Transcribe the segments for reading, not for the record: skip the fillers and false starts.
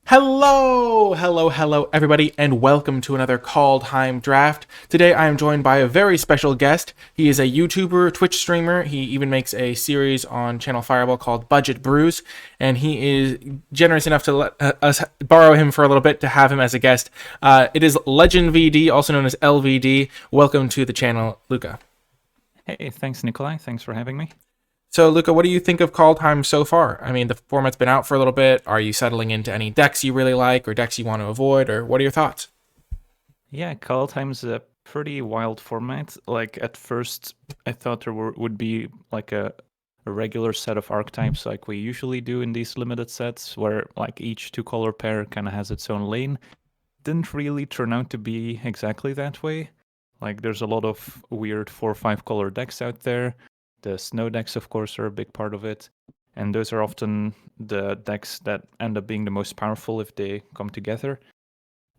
Hello, everybody, and welcome to another Kaldheim draft. Today I am joined by a very special guest. He is a YouTuber, Twitch streamer. He even makes a series on Channel Fireball called Budget Brews, and he is generous enough to let us borrow him for a little bit to have him as a guest. It is Legenvd, also known as LVD. Welcome to the channel, Luca. Hey, thanks, Nikolai. Thanks for having me. So, Luca, what do you think of Kaldheim so far? I mean, the format's been out for a little bit. Are you settling into any decks you really like or decks you want to avoid, or what are your thoughts? Yeah, Kaldheim's a pretty wild format. Like, at first, I thought there would be like a regular set of archetypes like we usually do in these limited sets, where like each two-color pair kind of has its own lane. Didn't really turn out to be exactly that way. Like, there's a lot of weird 4 or 5 color decks out there. The snow decks, of course, are a big part of it. And those are often the decks that end up being the most powerful if they come together.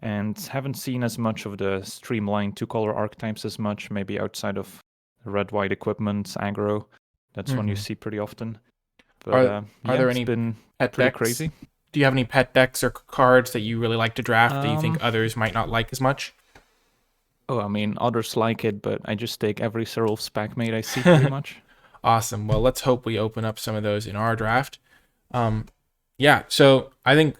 And haven't seen as much of the streamlined two-color archetypes as much, maybe outside of red-white equipment, aggro. That's one you see pretty often. But Are there any it's been pet pretty decks? crazy. Do you have any pet decks or cards that you really like to draft that you think Um, others might not like as much? Oh, I mean, others like it, but I just take every Seraph spec mate I see pretty much. Awesome. Well, let's hope we open up some of those in our draft. Yeah, so I think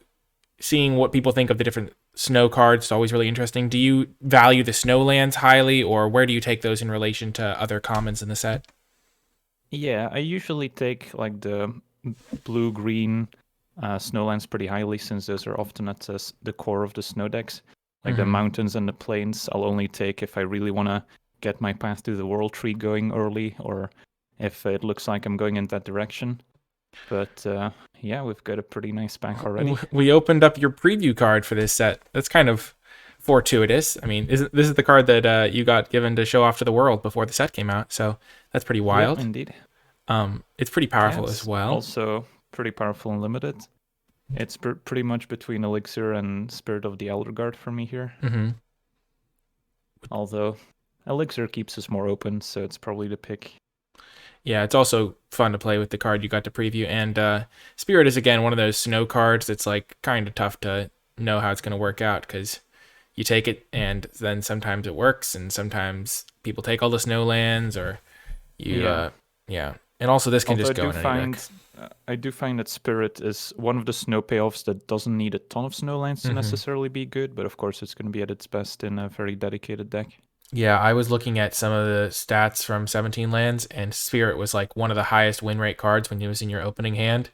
seeing what people think of the different snow cards is always really interesting. Do you value the snow lands highly, or where do you take those in relation to other commons in the set? Yeah, I usually take like the blue-green snowlands pretty highly, since those are often at the core of the snow decks. Like the mountains and the plains, I'll only take if I really want to get my path to the world tree going early, or if it looks like I'm going in that direction. But yeah, we've got a pretty nice pack already. We opened up your preview card for this set. That's kind of fortuitous. I mean, this is the card that you got given to show off to the world before the set came out, so that's pretty wild. Yep, indeed. It's pretty Yeah, powerful it's as well. also pretty powerful and limited. It's pretty much between Elixir and Spirit of the Elder Guard for me here. Although Elixir keeps us more open, so it's probably the pick. Yeah, it's also fun to play with the card you got to preview. And Spirit is, again, one of those snow cards that's like kind of tough to know how it's going to work out, because you take it and then sometimes it works and sometimes people take all the snow lands, or you, yeah. And also this can Although just go in any deck. I do find that Spirit is one of the snow payoffs that doesn't need a ton of snow lands to necessarily be good, but of course it's going to be at its best in a very dedicated deck. Yeah, I was looking at some of the stats from 17 lands, and Spirit was like one of the highest win rate cards when it was in your opening hand.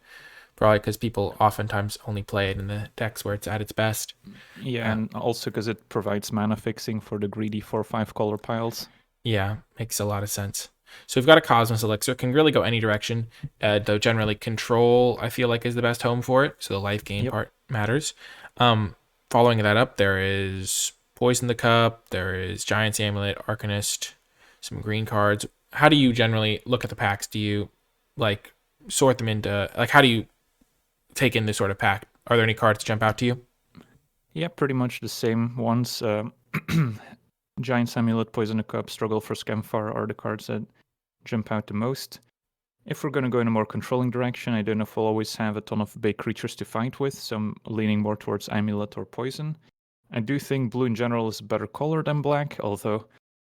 Probably because people oftentimes only play it in the decks where it's at its best. Yeah, and also because it provides mana fixing for the greedy 4/5 color piles. Yeah, makes a lot of sense. So we've got a Cosmos Elixir. Can really go any direction, though generally Control, I feel like, is the best home for it. So the life gain part matters. Following that up, there is Poison the Cup, there is Giant's Amulet, Arcanist, some green cards. How do you generally look at the packs? Do you like sort them into, like, how do you take in this sort of pack? Are there any cards that jump out to you? Yeah, pretty much the same ones. Giant's Amulet, Poison the Cup, Struggle for Scamfar are the cards that jump out the most. If we're going to go in a more controlling direction, I don't know if we'll always have a ton of big creatures to fight with, so I'm leaning more towards Amulet or Poison. I do think blue in general is a better color than black, although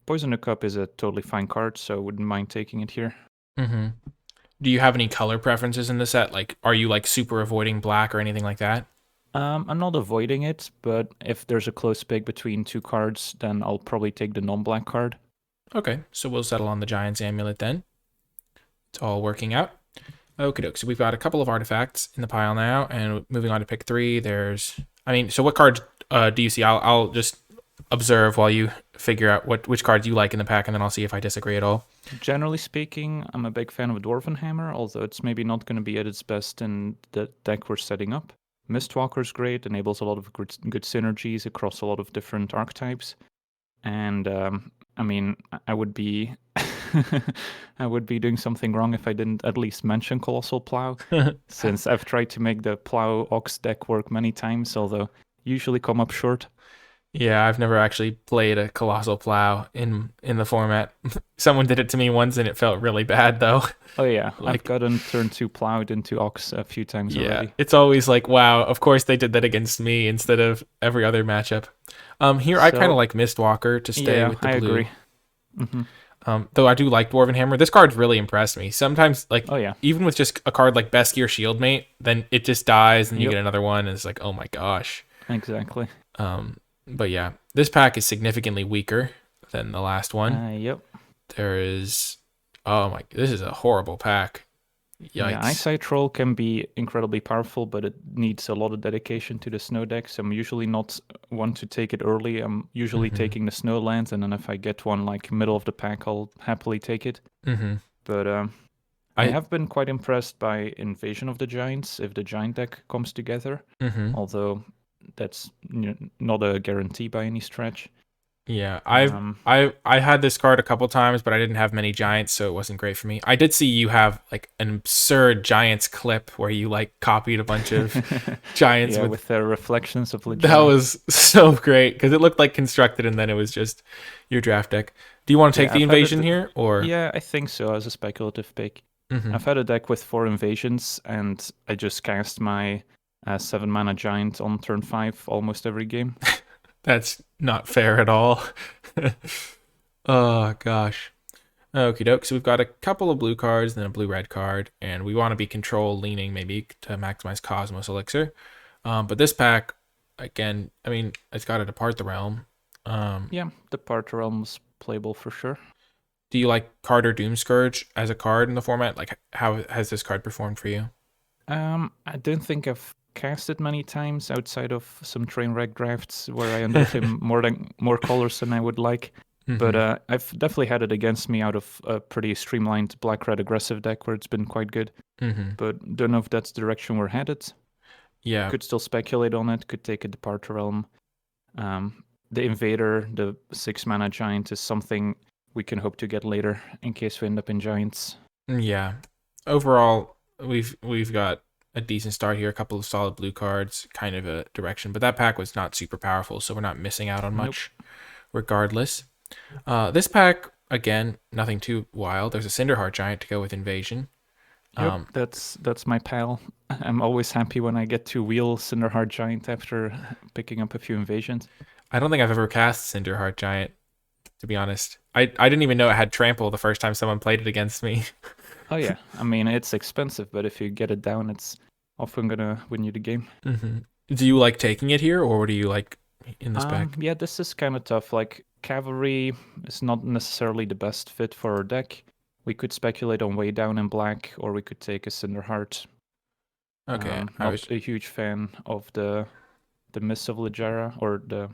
Poison the Cup is a totally fine card, so I wouldn't mind taking it here. Do you have any color preferences in the set? Like, are you like super avoiding black or anything like that? I'm not avoiding it, but if there's a close pick between two cards, then I'll probably take the non-black card. Okay, so we'll settle on the Giant's Amulet then. It's all working out. Okie doke. So we've got a couple of artifacts in the pile now, and moving on to pick 3. So what cards do you see? I'll just observe while you figure out which cards you like in the pack, and then I'll see if I disagree at all. Generally speaking, I'm a big fan of Dwarven Hammer, although it's maybe not going to be at its best in the deck we're setting up. Mistwalker's great, enables a lot of good synergies across a lot of different archetypes. And I mean, I would be I would be doing something wrong if I didn't at least mention Colossal Plow, since I've tried to make the Plow Ox deck work many times, although usually come up short. Yeah, I've never actually played a Colossal Plow in the format. Someone did it to me once and it felt really bad though. Oh yeah, I've Like, gotten turn 2 plowed into Ox a few times yeah, already. it's always like, wow, of course they did that against me instead of every other matchup. Here I kind of So like Mistwalker to stay yeah, with the I blue. agree. hmm Though I do like Dwarven Hammer. This card's really impressed me. Sometimes, like, Oh yeah, even with just a card like Best Gear Shieldmate, then it just dies and you yep, get another one and it's like, oh my gosh. exactly. But yeah, this pack is significantly weaker than the last one. Yep. There is, oh my, this is a horrible pack. Yeah, Yikes. Eyesight Troll can be incredibly powerful, but it needs a lot of dedication to the snow decks. I'm usually not one to take it early. I'm usually Mm-hmm. taking the snow lands, and then if I get one like middle of the pack, I'll happily take it. Mm-hmm. But I I, have been quite impressed by Invasion of the Giants if the Giant deck comes together, mm-hmm. although that's not a guarantee by any stretch. Yeah, Um, I had this card a couple times, but I didn't have many giants, so it wasn't great for me. I did see you have like an absurd giants clip where you like copied a bunch of giants yeah, with with the reflections of that Legendary. was so great because it looked like constructed and then it was just your draft deck. Do you want to take Yeah, the I've had invasion it. here or? Yeah, I think so as a speculative pick. Hmm. I've had a deck with 4 invasions, and I just cast my 7 mana giant on turn 5 almost every game. That's not fair at all. Oh gosh. Okie doke. So we've got a couple of blue cards and a blue red card, and we want to be control leaning maybe to maximize Cosmos Elixir. But this pack, again, I mean, it's got to depart the realm. Yeah, the Part Realm's playable for sure. Do you like Carter Doomscourge as a card in the format? Like, how has this card performed for you? I don't think I've cast it many times outside of some train wreck drafts where I ended up in more colors than I would like. But Mm-hmm. I've definitely had it against me out of a pretty streamlined black red aggressive deck where it's been quite good. Mm-hmm. But don't know if that's the direction we're headed. Yeah. Could still speculate on it. Could take a Departure Realm. The Invader, the 6 mana giant, is something we can hope to get later in case we end up in giants. Yeah. Overall, we've got a decent start here, a couple of solid blue cards, kind of a direction, but that pack was not super powerful, so we're not missing out on Nope. much regardless. This pack, again, nothing too wild. There's a Cinderheart Giant to go with Invasion. Yep, Um, that's my pal. I'm always happy when I get to wheel Cinderheart Giant after picking up a few invasions. I don't think I've ever cast Cinderheart Giant, to be honest. I didn't even know it had trample the first time someone played it against me. Oh yeah, I mean it's expensive, but if you get it down, it's often gonna win you the game. Hmm. Do you like taking it here, or what do you like in this pack? Yeah, this is kind of tough. Like cavalry is not necessarily the best fit for our deck. We could speculate on way down in black, or we could take a Cinderheart. Okay, I was Not a huge fan of the Miss of Leggera or the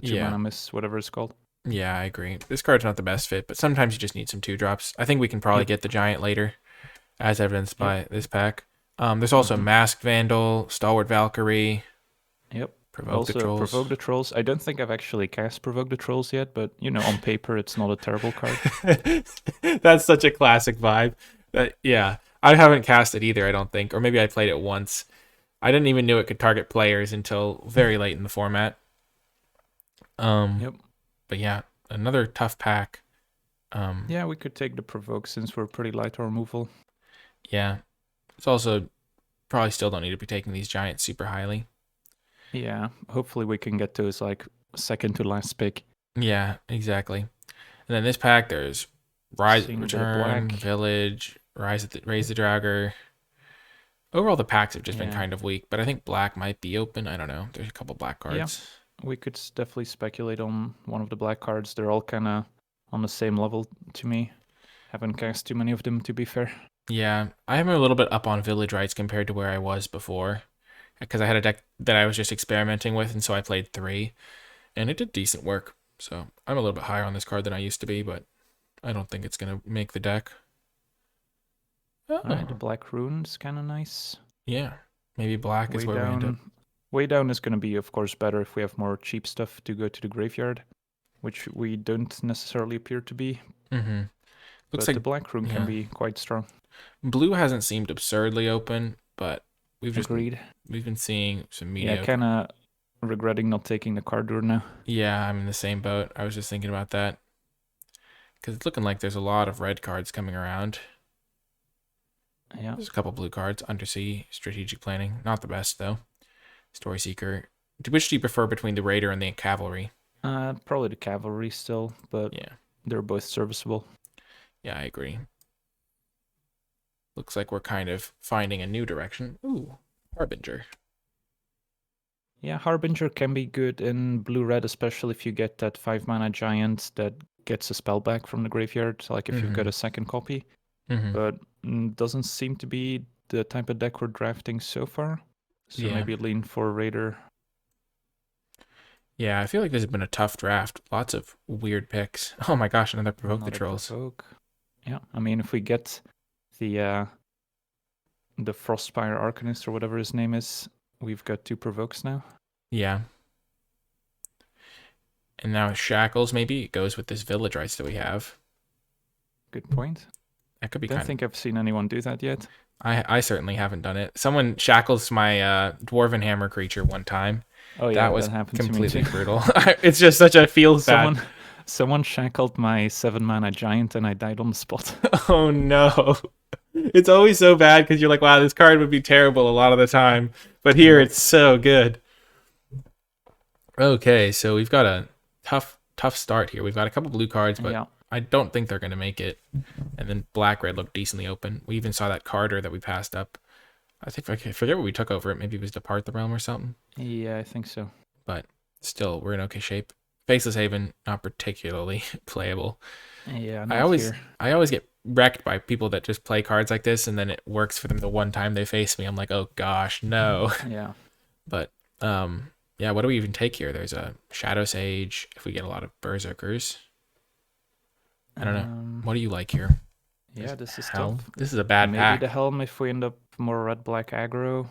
2 mana yeah. Miss, whatever it's called. Yeah, I agree. This card's not the best fit, but sometimes you just need some 2 drops. I think we can probably Yep, get the giant later, as evidenced yep, by this pack. There's also hmm Masked Vandal, Stalwart Valkyrie, yep. Provoke the Also, Trolls. Provoke the Trolls. I don't think I've actually cast Provoke the Trolls yet, but on paper, it's not a terrible card. That's such a classic vibe. Yeah, I haven't cast it either, I don't think. Or maybe I played it once. I didn't even know it could target players until very late in the format. Um, Yep. but yeah, another tough pack. Yeah, we could take the Provoke since we're pretty light on removal. Yeah, it's also probably still don't need to be taking these giants super highly. Yeah, hopefully we can get those like second to last pick. Yeah, exactly. And then this pack, there's Rise, Seeing a bit of Return, black. Village, Raise the Dragger. Overall, the packs have just been Yeah. kind of weak, but I think black might be open. I don't know. There's a couple black Yeah, cards. we could definitely speculate on one of the black cards. They're all kind of on the same level to me. Haven't cast too many of them, to be fair. Yeah, I am a little bit up on Village Rights compared to where I was before, because I had a deck that I was just experimenting with, and so I played 3, and it did decent work. So I'm a little bit higher on this card than I used to be, but I don't think it's gonna make the deck. Alright, the Oh, black rune's kind of nice. yeah. Maybe black is Way where we end up. down. Way down is going to be, of course, better if we have more cheap stuff to go to the graveyard, which we don't necessarily appear to be. Mm-hmm. Looks But the like, black rune can yeah. be quite strong. Blue hasn't seemed absurdly open, but we've Agreed. been seeing some Yeah, mediocre. kind of regretting not taking the Cardur now. Yeah, I'm in the same boat. I was just thinking about that. Because it's looking like there's a lot of red cards coming around. Yeah. There's a couple blue cards. Undersea, strategic planning. Not the best, though. Story seeker. Which do you prefer between the raider and the cavalry? Probably the cavalry still, but Yeah. they're both serviceable. Yeah, I agree. Looks like we're kind of finding a new direction. Ooh, Harbinger. Yeah, Harbinger can be good in blue-red, especially if you get that 5-mana giant that gets a spell back from the graveyard, like if you've got a second copy. But doesn't seem to be the type of deck we're drafting so far. So Yeah. maybe lean for Raider. Yeah, I feel like this has been a tough draft. Lots of weird picks. Oh my gosh, another Provoke the Trolls. Provoke. Yeah, I mean, if we get the Frostspire Arcanist or whatever his name is, we've got 2 Provokes now. Yeah. And now Shackles, maybe it goes with this Village Rites that we have. Good point. That could be Don't think I've seen anyone do that yet. I certainly haven't done it. Someone shackles my Dwarven Hammer creature one time. Oh yeah, that was happened completely to me too. brutal. It's just such a feels bad. Someone shackled my 7-mana giant and I died on the spot. Oh no. It's always so bad because you're like, wow, this card would be terrible a lot of the time. But here it's so good. Okay, so we've got a tough start here. We've got a couple blue cards, but I don't think they're going to make it. And then black-red looked decently open. We even saw that Carter that we passed up. I think I forget what we took over it. Maybe it was Depart the Realm or something. Yeah, I think so. But still, we're in okay shape. Faceless Haven, not particularly playable. Yeah, I always get wrecked by people that just play cards like this, and then it works for them the one time they face me. I'm like, oh gosh, no. Yeah. But yeah, what do we even take here? There's a Shadow Sage. If we get a lot of Berserkers, I don't know. What do you like here? Yeah, this is Helm. tough. This is a bad Maybe pack. the Helm if we end up more red-black aggro.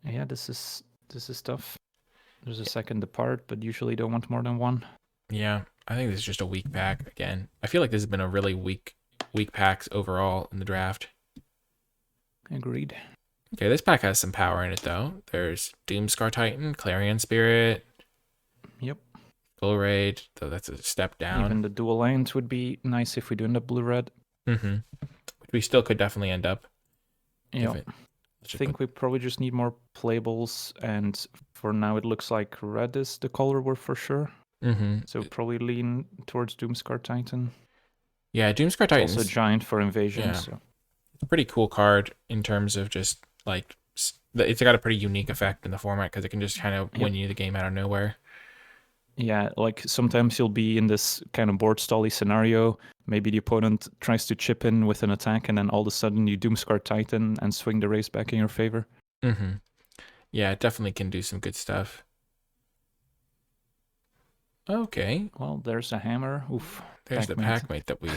Yeah, this is tough. There's a second Depart, but usually don't want more than 1. Yeah, I think this is just a weak pack again. I feel like this has been a really weak packs overall in the draft. Agreed. Okay, this pack has some power in it though. There's Doomscar Titan, Clarion Spirit. Yep. Full Raid, though that's a step down. Even the dual lands would be nice if we do end up blue-red. We still could definitely end up. Yeah. I think we probably just need more playables, and for now it looks like red is the color we're for sure. So probably lean towards Doomscar Titan. Yeah, Doomscar Titan. Also giant for invasion. Yeah. So. It's a pretty cool card in terms of just like it's got a pretty unique effect in the format because it can just kind of win you the game out of nowhere. Yeah, like sometimes you'll be in this kind of board stally scenario. Maybe the opponent tries to chip in with an attack, and then all of a sudden you Doomscar Titan and swing the race back in your favor. Yeah, it definitely can do some good stuff. Okay. Well, there's a hammer. Oof. There's the packmate that we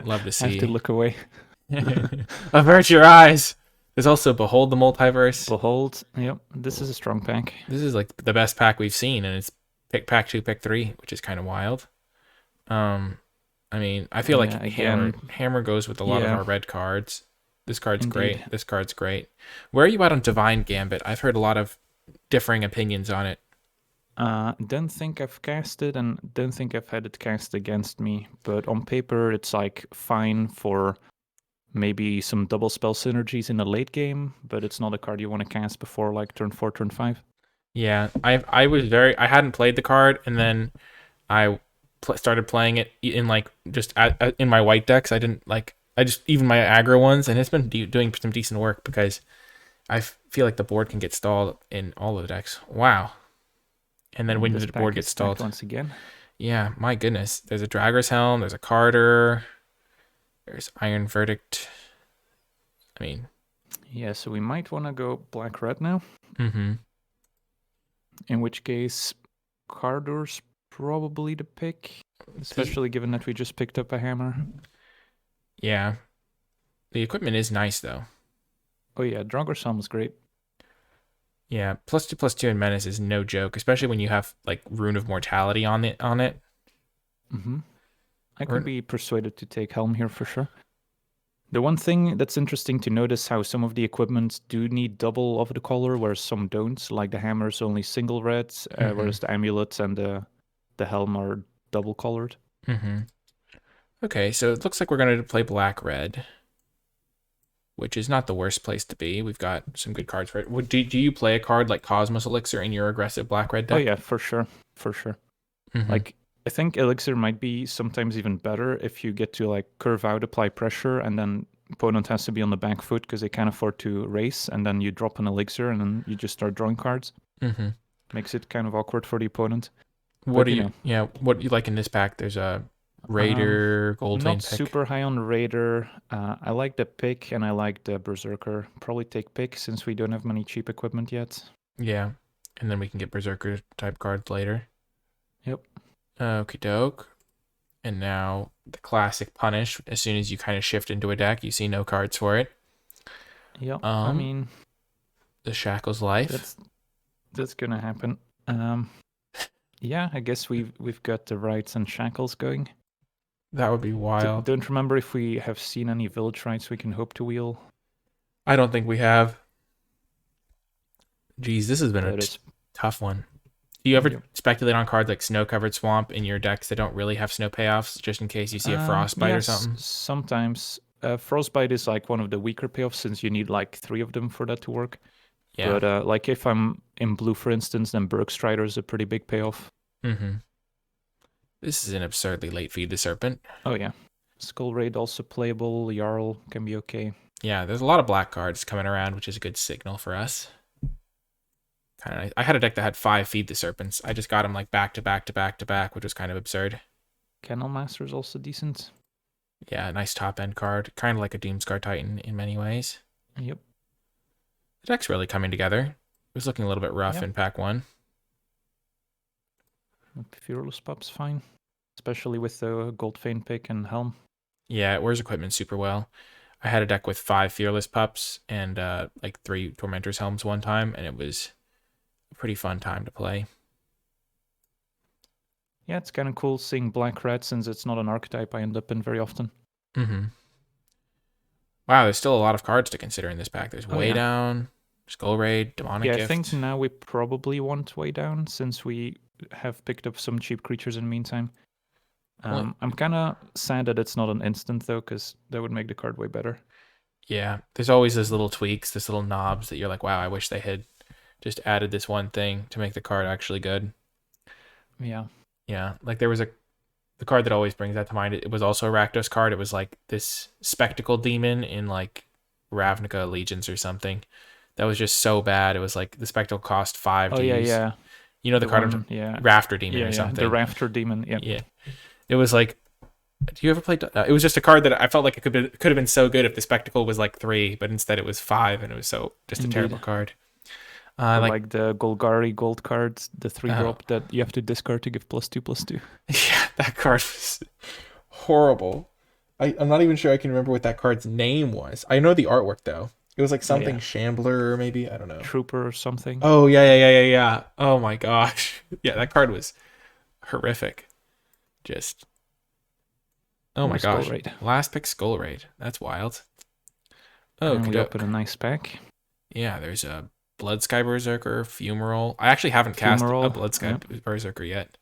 love to see. I have to look away. Avert your eyes. There's also Behold the Multiverse. Behold. Yep. This is a strong pack. This is like the best pack we've seen, and it's pick pack 2, pick 3, which is kind of wild. I mean, I feel like Hammer goes with a lot of our red cards. This card's great. This card's great. Where are you at on Divine Gambit? I've heard a lot of differing opinions on it. Don't think I've cast it, and don't think I've had it cast against me. But on paper, it's like fine for maybe some double spell synergies in the late game. But it's not a card you want to cast before like turn 4, turn 5. Yeah, I hadn't played the card, and then I started playing it in like just in my white decks. I just even my aggro ones, and it's been doing some decent work because I feel like the board can get stalled in all of the decks. Wow. And then when the board gets stalled once again. Yeah, my goodness. There's a Dragger's Helm, there's a Carter, there's Iron Verdict. I mean, yeah, so we might want to go black-red now. In which case, Cardur's probably the pick, especially given that we just picked up a hammer. Yeah. The equipment is nice, though. Oh yeah, Dragger's Helm is great. Yeah, +2/+2 in Menace is no joke, especially when you have like Rune of Mortality on it. I could be persuaded to take Helm here for sure. The one thing that's interesting to notice how some of the equipment do need double of the color, whereas some don't. Like the hammer's only single red, Mm-hmm. whereas the amulet and the helm are double colored. Mm-hmm. Okay, so it looks like we're going to play black-red, which is not the worst place to be. We've got some good cards for it. Do you play a card like Cosmos Elixir in your aggressive black-red Oh deck? yeah, for sure, for sure. Mm-hmm. Like I think Elixir might be sometimes even better if you get to like curve out, apply pressure, and then opponent has to be on the back foot because they can't afford to race, and then you drop an Elixir and then you just start drawing cards. Mm-hmm. Makes it kind of awkward for the opponent. What But do you you, know, yeah, what do you like in this pack? There's a um, Raider, not Goldvein pick. super high on Raider. I like the pick and I like the Berserker. Probably take pick since we don't have many cheap equipment yet. Yeah, and then we can get Berserker type cards later. Yep. Okie doke. And now the classic punish. As soon as you kind of shift into a deck, you see no cards for it. Yep. I Um, mean, the Shackles Life. that's gonna happen. Um, yeah, I guess we've got the rights and shackles going. That would be wild. Don't remember if we have seen any village rights we can hope to wheel. I don't think we have. Geez, this has been a But it's tough one. Do you ever yep. speculate on cards like Snow Covered Swamp in your decks that don't really have snow payoffs, just in case you see a Frostbite or Yes, something? sometimes. Frostbite is like one of the weaker payoffs since you need like 3 of them for that to work. Yeah. But like if I'm in blue, for instance, then Bergstrider is a pretty big payoff. Mm-hmm. This is an absurdly late Feed the Serpent. Oh yeah, Skull Raid also playable. Jarl can be okay. Yeah, there's a lot of black cards coming around, which is a good signal for us. Kind of. I had a deck that had 5 Feed the Serpents. I just got them like back to back to back to back, which was kind of absurd. Kennel Master is also decent. Yeah, nice top end card, kind of like a Doomscar Titan in many ways. Yep. The deck's really coming together. It was looking a little bit rough Yeah. in pack 1. Fearless Pup's fine, especially with the Goldvein pick and Helm. Yeah, it wears equipment super well. I had a deck with 5 Fearless Pups and like 3 Tormentor's Helms one time, and it was a pretty fun time to play. Yeah, it's kind of cool seeing black red since it's not an archetype I end up in very often. Mm-hmm. Wow, there's still a lot of cards to consider in this pack. There's Way Down, Skull Raid, Demonic Yeah, Gift. I think now we probably want Way Down since we have picked up some cheap creatures in the meantime. I'm kind of sad that it's not an instant though, because that would make the card way better. Yeah, there's always those little tweaks, this little knobs that you're like, wow, I wish they had just added this one thing to make the card actually good. Yeah. Yeah, like there was the card that always brings that to mind. It was also a Rakdos card. It was like this spectacle demon in like Ravnica Allegiance or something. That was just so bad. It was like the spectacle cost 5 to use. Yeah. You know the card one, yeah. Rafter Demon or something. The Rafter Demon. Yeah. Yeah. It was like, do you ever play? It was just a card that I felt like it could have been so good if the spectacle was like 3, but instead it was 5, and it was so just a terrible card. Like the Golgari gold card, the 3-drop that you have to discard to give +2/+2. Yeah, that card was horrible. I'm not even sure I can remember what that card's name was. I know the artwork though. It was like something Shambler, maybe, I don't know. Trooper or something. Oh yeah. Oh my gosh. Yeah, that card was horrific. Just oh my gosh. Last pick Skull Raid. That's wild. Oh, we open a nice pack. Yeah, there's a Blood Sky Berserker, Fumarole. I actually haven't cast a Blood Sky Berserker yet.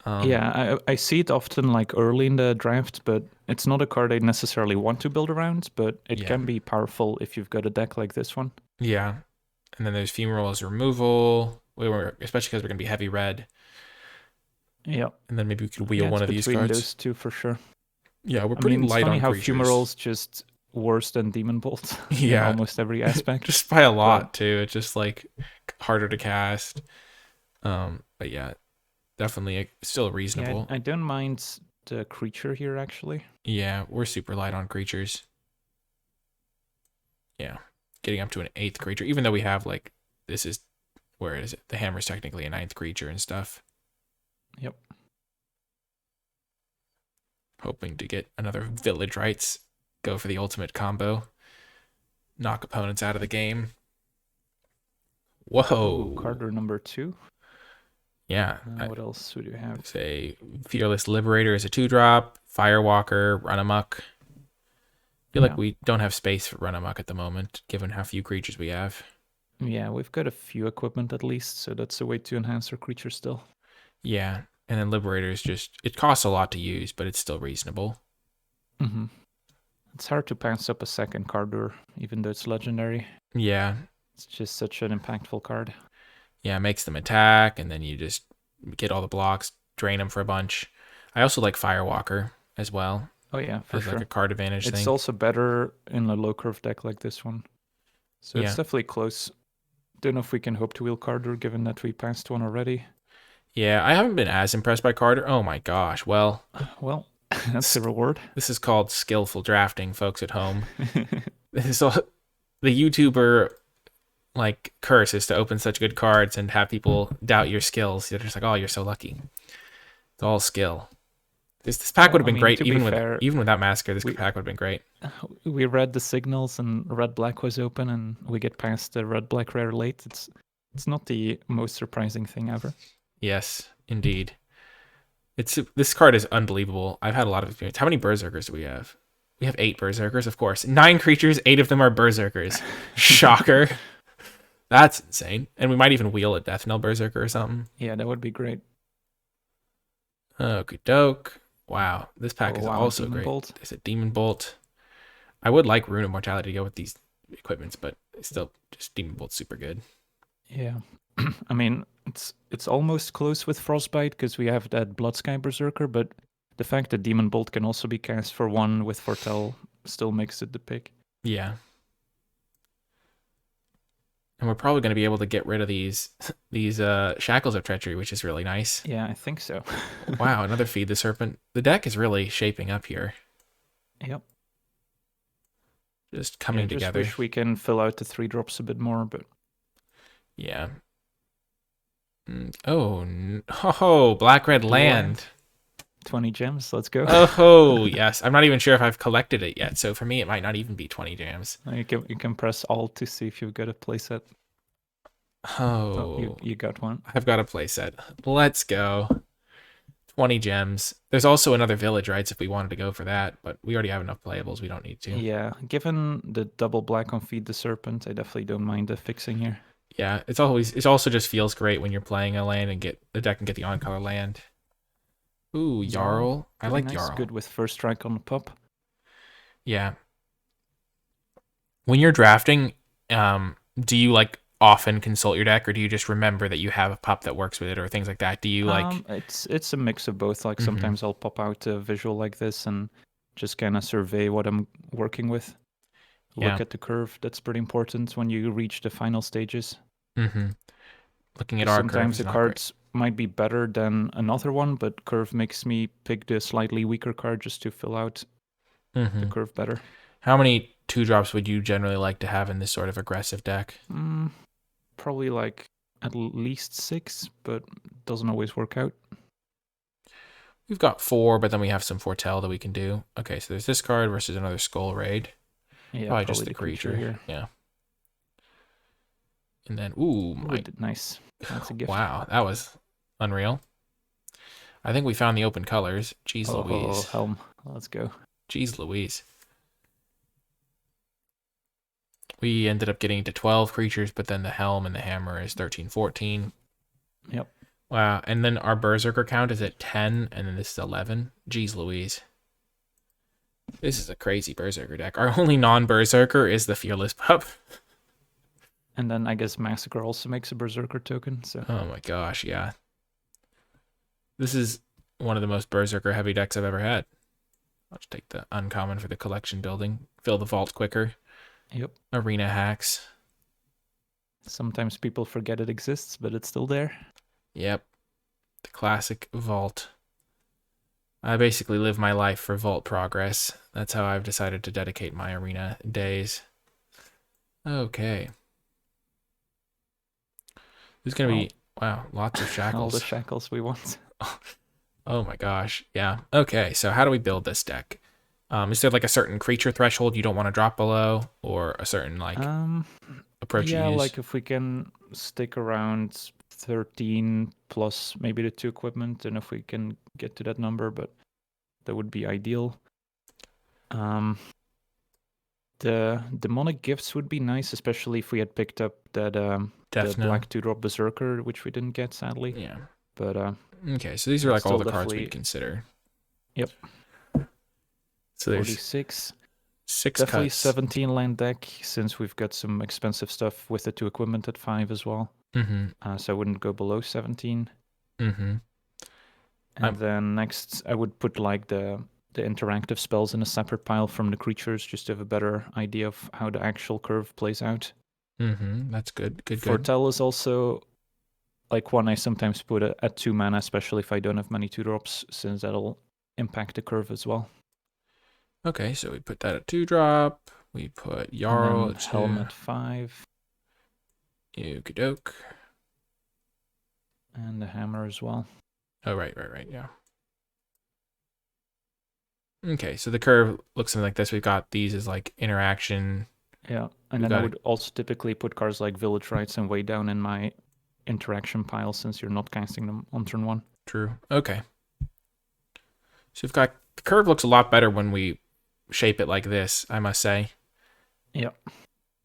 Yeah, I see it often like early in the draft, but it's not a card I necessarily want to build around, but it can be powerful if you've got a deck like this one. Yeah. And then there's Fumarole as removal, especially because we're going to be heavy red. Yeah. And then maybe we could wheel one of these cards. Between those two for sure. Yeah, we're pretty light on creatures. It's funny how Fumarole's just worse than Demon Bolt in almost every aspect. Just by a lot, too. It's just like harder to cast. But yeah, definitely still reasonable. Yeah, I don't mind the creature here, actually. Yeah, we're super light on creatures. Yeah, getting up to an 8th creature, even though we have like, this is, where is it? The hammer's technically a 9th creature and stuff. Yep. Hoping to get another Village Rites. Go for the ultimate combo. Knock opponents out of the game. Whoa. Card number 2. Yeah. What else would you have? Say Fearless Liberator is a 2-drop. Firewalker, Run Amok. feel like Yeah. we don't have space for run amok at the moment, given how few creatures we have. Yeah, we've got a few equipment at least, so that's a way to enhance our creature still. Yeah, and then Liberator's just, it costs a lot to use, but it's still reasonable. Mm-hmm. It's hard to pass up a second Cardur, even though it's legendary. Yeah, It's just such an impactful card. yeah, it makes them attack, and then you just get all the blocks, drain them for a bunch. I also like Firewalker as well Oh yeah, for as like a sure. card advantage It's thing. also better in a low curve deck like this one. So it's Yeah, definitely close. Don't know if we can hope to wheel Cardur given that we passed one already. yeah, I haven't been as impressed by Carter. Oh my gosh, well, Well, that's a reward. this is called skillful drafting, folks at home. This is all, the YouTuber like curse is to open such good cards and have people doubt your skills. They're just like, oh, you're so lucky. It's all skill. This pack would Well, have I been mean, great to be fair, even without Massacre. This we pack would have been great. we read the signals and red black was open, and we get past the red black rare late. It's not the most surprising thing ever. Yes, indeed. This card is unbelievable. I've had a lot of experience. How many Berserkers do we have? We have 8 Berserkers, of course. 9 creatures, 8 of them are Berserkers. Shocker. That's insane. And we might even wheel a Death Knell Berserker or something. Yeah, that would be great. Okie doke. Wow, this pack Oh is wow, also Demon great. Bolt. There's a Demon Bolt. I would like Rune of Mortality to go with these equipments, but still, just Demon Bolt's super good. Yeah. I mean, it's almost close with Frostbite because we have that Bloodsky Berserker, but the fact that Demon Bolt can also be cast for 1 with Foretell still makes it the pick. Yeah. And we're probably going to be able to get rid of these Shackles of Treachery, which is really nice. Yeah, I think so. Wow, another Feed the Serpent. The deck is really shaping up here. Yep. Just coming just together. wish we can fill out the 3 drops a bit more, but Yeah. Oh, Black Red Land. 20 gems, let's go. Oh, yes. I'm not even sure if I've collected it yet, so for me it might not even be 20 gems. You can press Alt to see if you've got a playset. Oh, you got one. I've got a playset. Let's go. 20 gems. There's also another village, right? If we wanted to go for that, but we already have enough playables. We don't need to. Yeah, given the double black on Feed the Serpent, I definitely don't mind the fixing here. Yeah, it also just feels great when you're playing a land and get the deck and get the on-color land. Ooh, Jarl. I like nice. Jarl. Good with first strike on the pop. Yeah. When you're drafting, do you like often consult your deck, or do you just remember that you have a pup that works with it, or things like that? Do you like? It's a mix of both. Like sometimes I'll pop out a visual like this and just kind of survey what I'm working with. Look at the curve. That's pretty important when you reach the final stages. Looking at our sometimes the cards might be better than another one, but curve makes me pick the slightly weaker card just to fill out the curve better. How many 2-drops would you generally like to have in this sort of aggressive deck? Probably like at least 6, but doesn't always work out. We've got 4, but then we have some Foretell that we can do. Okay, so there's this card versus another Skull Raid. Yeah, probably just the creature here. Yeah. And then, nice. That's a gift. Wow, that was unreal. I think we found the open colors. Jeez Louise. Helm. Let's go. Jeez Louise. We ended up getting to 12 creatures, but then the Helm and the Hammer is 13, 14. Yep. Wow, and then our Berserker count is at 10, and then this is 11. Jeez Louise. This is a crazy Berserker deck. Our only non-Berserker is the Fearless Pup. And then I guess Massacre also makes a Berserker token. So. Oh my gosh, yeah. This is one of the most Berserker heavy decks I've ever had. I'll just take the uncommon for the collection building. Fill the vault quicker. Yep. Arena hacks. Sometimes people forget it exists, but it's still there. Yep. The classic vault. I basically live my life for vault progress. That's how I've decided to dedicate my arena days. Okay. There's going to be, wow, lots of shackles. All the shackles we want. Oh my gosh. Yeah. Okay, so how do we build this deck? Is there like a certain creature threshold you don't want to drop below, or a certain like approach you use? Like if we can stick around 13 plus maybe the 2 equipment, and if we can get to that number, but that would be ideal. The demonic gifts would be nice, especially if we had picked up that the black 2-drop berserker, which we didn't get sadly. Yeah. But okay, so these are like all the cards we'd consider. Yep. So there's 46. 6 Definitely cuts. 17 land deck, since we've got some expensive stuff with the 2 equipment at 5 as well. So I wouldn't go below 17. And then next, I would put like the interactive spells in a separate pile from the creatures, just to have a better idea of how the actual curve plays out. That's good. Foretell is also like one I sometimes put at 2 mana, especially if I don't have many 2-drops, since that'll impact the curve as well. Okay, so we put that at 2-drop. We put Jarl at Helm at 5. Okie doke. And the hammer as well. Oh, right, yeah. Okay, so the curve looks something like this. We've got these as like interaction. Yeah, and then I would also typically put cards like Village Rites and Way Down in my interaction pile, since you're not casting them on turn 1. True. Okay. So we've got, the curve looks a lot better when we shape it like this, I must say. Yeah.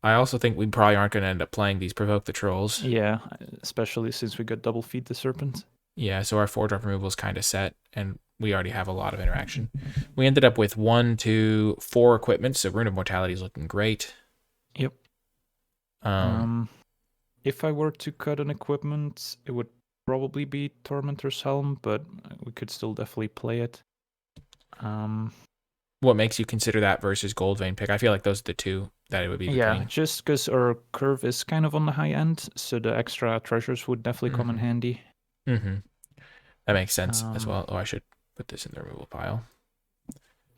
I also think we probably aren't going to end up playing these Provoke the Trolls. Yeah, especially since we got Double Feed the Serpent. Yeah, so our 4-drop removal is kind of set, and we already have a lot of interaction. We ended up with 1, 2, 4 equipment, so Rune of Mortality is looking great. Yep. If I were to cut an equipment, it would probably be Tormentor's Helm, but we could still definitely play it. What makes you consider that versus Goldvein pick? I feel like those are the two that it would be between. Yeah, just because our curve is kind of on the high end, so the extra treasures would definitely come in handy. That makes sense as well. Oh, I should put this in the removal pile.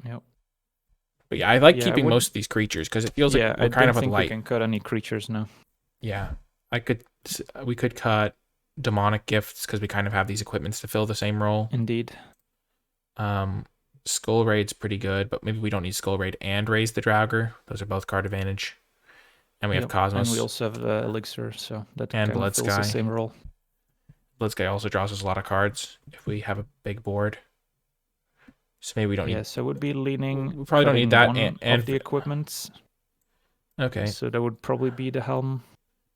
Yep. But yeah, I like keeping most of these creatures because it feels like we're kind of on light. We can cut any creatures now. Yeah, we could cut demonic gifts because we kind of have these equipments to fill the same role. Indeed. Skull Raid's pretty good, but maybe we don't need Skull Raid and Raise the Draugr. Those are both card advantage. And we have Cosmos. And we also have Elixir, so that and kind of fills the same role. Bloodsky also draws us a lot of cards if we have a big board. So maybe we don't need... Yeah, so I would be leaning... We probably don't need that and the equipment. Okay. So that would probably be the Helm.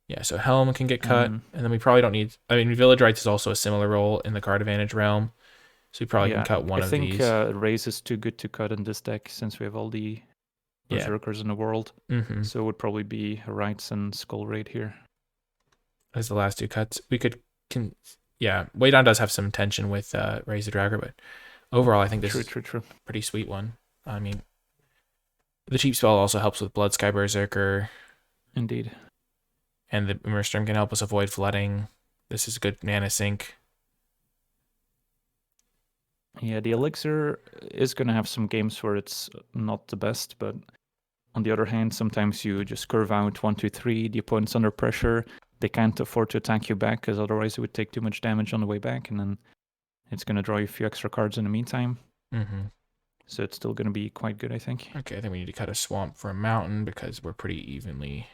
Yeah, so Helm can get cut, and then we probably don't need... I mean, Village Rites is also a similar role in the card advantage realm. So we probably can cut one of these. I think Raise is too good to cut in this deck since we have all the Berserkers in the world. So it would probably be Rites and Skull Raid here. As the last 2 cuts. We could... Way Down does have some tension with Raise the Draugr, but overall I think this is a pretty sweet one. I mean, the cheap spell also helps with Bloodsky Berserker. Indeed. And the Immersturm can help us avoid flooding. This is a good mana sink. Yeah, the Elixir is going to have some games where it's not the best, but on the other hand, sometimes you just curve out 1, 2, 3, the opponent's under pressure. They can't afford to attack you back because otherwise it would take too much damage on the way back, and then it's going to draw you a few extra cards in the meantime. So it's still going to be quite good, I think. Okay, I think we need to cut a swamp for a mountain because we're pretty evenly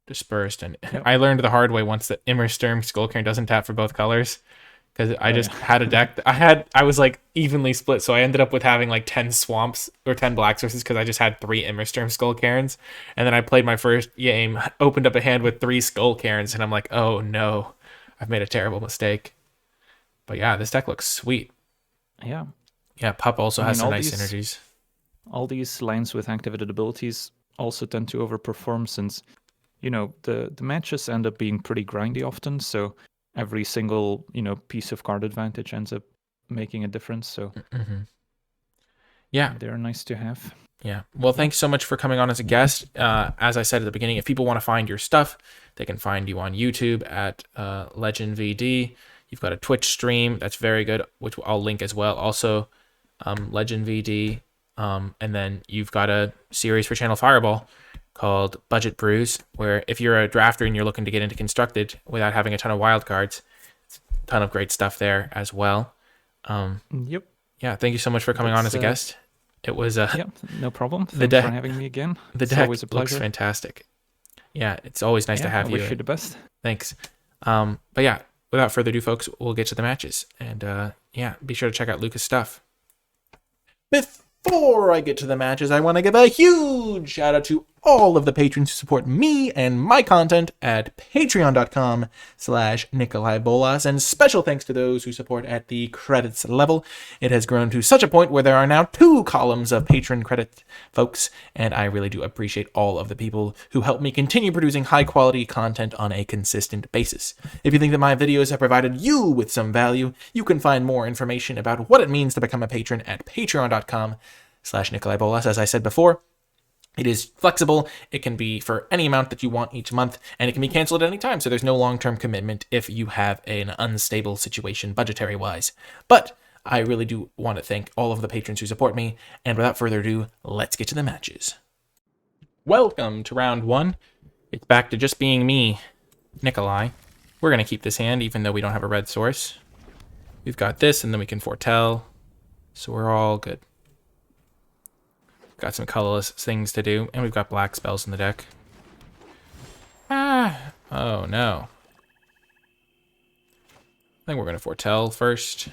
dispersed. And I learned the hard way once that Immersturm Skullcairn doesn't tap for both colors. Because I just had a deck. I was like evenly split, so I ended up with having like 10 swamps or 10 black sources because I just had 3 Immersturm Skullcairns. And then I played my first game, opened up a hand with 3 Skullcairns, and I'm like, oh no, I've made a terrible mistake. But yeah, this deck looks sweet. Yeah. Yeah, Pup also has some nice synergies. All these lines with activated abilities also tend to overperform since, the matches end up being pretty grindy often, so every single, piece of card advantage ends up making a difference. So yeah, they're nice to have. Yeah. Well, thanks so much for coming on as a guest. As I said at the beginning, if people want to find your stuff, they can find you on YouTube at Legenvd. You've got a Twitch stream that's very good, which I'll link as well. Also, Legenvd. And then you've got a series for Channel Fireball called Budget Brews, where if you're a drafter and you're looking to get into Constructed without having a ton of wild cards, a ton of great stuff there as well. Yep. Yeah, thank you so much for coming on as a guest. It was no problem. Thanks for having me again. The deck always a pleasure. Looks fantastic. Yeah, it's always nice to have you. I wish you the best. Thanks. But yeah, without further ado, folks, we'll get to the matches. And be sure to check out Lucas' stuff. Before I get to the matches, I want to give a huge shout out to all of the patrons who support me and my content at patreon.com/NicolaiBolas, and special thanks to those who support at the credits level. It has grown to such a point where there are now 2 columns of patron credit, folks, and I really do appreciate all of the people who help me continue producing high-quality content on a consistent basis. If you think that my videos have provided you with some value, you can find more information about what it means to become a patron at patreon.com/NicolaiBolas. As I said before, it is flexible. It can be for any amount that you want each month, and it can be canceled at any time, so there's no long-term commitment if you have an unstable situation budgetary-wise. But I really do want to thank all of the patrons who support me, and without further ado, let's get to the matches. Welcome to round 1. It's back to just being me, Nicolai. We're going to keep this hand, even though we don't have a red source. We've got this, and then we can foretell, so we're all good. Got some colorless things to do, and we've got black spells in the deck. Oh no. I think we're going to foretell first.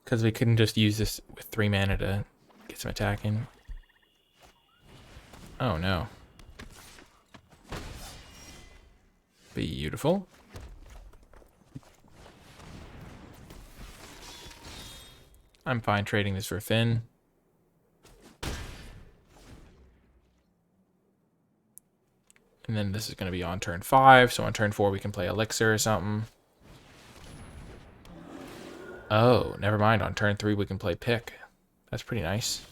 Because we couldn't just use this with 3 mana to get some attack in. Oh no. Beautiful. I'm fine trading this for Finn. And then this is going to be on turn 5, so on turn 4 we can play Elixir or something. Oh, never mind. On turn 3 we can play Pick. That's pretty nice.